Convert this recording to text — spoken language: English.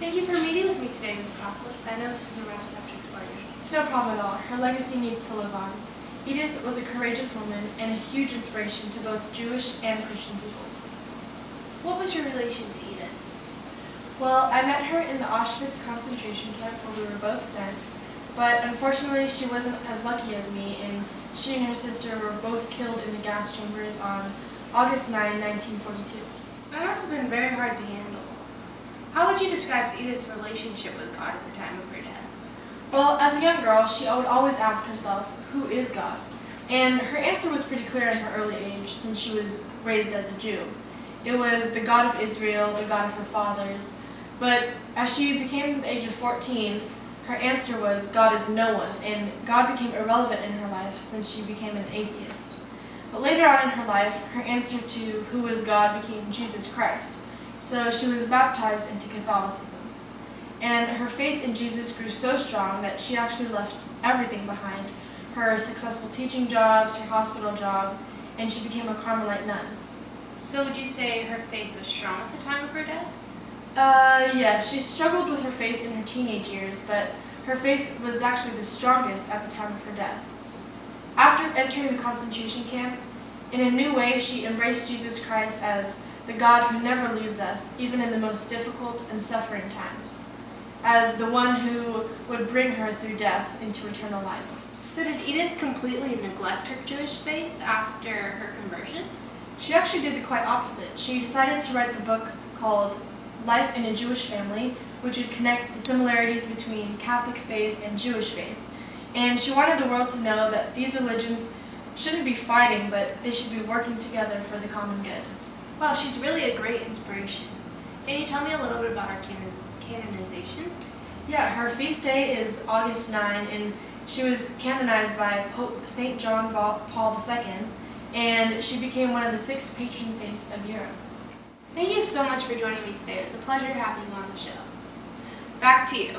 Thank you for meeting with me today, Ms. Coughless. I know this is a rough subject for you. It's no problem at all. Her legacy needs to live on. Edith was a courageous woman and a huge inspiration to both Jewish and Christian people. What was your relation to Edith? Well, I met her in the Auschwitz concentration camp where we were both sent, but unfortunately she wasn't as lucky as me, and she and her sister were both killed in the gas chambers on August 9, 1942. That must have been very hard to handle. How would you describe Edith's relationship with God at the time of her death? Well, as a young girl, she would always ask herself, who is God? And her answer was pretty clear in her early age, since she was raised as a Jew. It was the God of Israel, the God of her fathers. But as she became the age of 14, her answer was, God is no one, and God became irrelevant in her life since she became an atheist. But later on in her life, her answer to who is God became Jesus Christ. So she was baptized into Catholicism. And her faith in Jesus grew so strong that she actually left everything behind, her successful teaching jobs, her hospital jobs, and she became a Carmelite nun. So would you say her faith was strong at the time of her death? Yes, she struggled with her faith in her teenage years, but her faith was actually the strongest at the time of her death. After entering the concentration camp, in a new way she embraced Jesus Christ as the God who never leaves us, even in the most difficult and suffering times, as the one who would bring her through death into eternal life. So did Edith completely neglect her Jewish faith after her conversion? She actually did the quite opposite. She decided to write the book called Life in a Jewish Family, which would connect the similarities between Catholic faith and Jewish faith. And she wanted the world to know that these religions shouldn't be fighting, but they should be working together for the common good. Wow, she's really a great inspiration. Can you tell me a little bit about her canonization? Yeah, her feast day is August 9, and she was canonized by Pope St. John Paul II, and she became one of the 6 patron saints of Europe. Thank you so much for joining me today. It was a pleasure having you on the show. Back to you.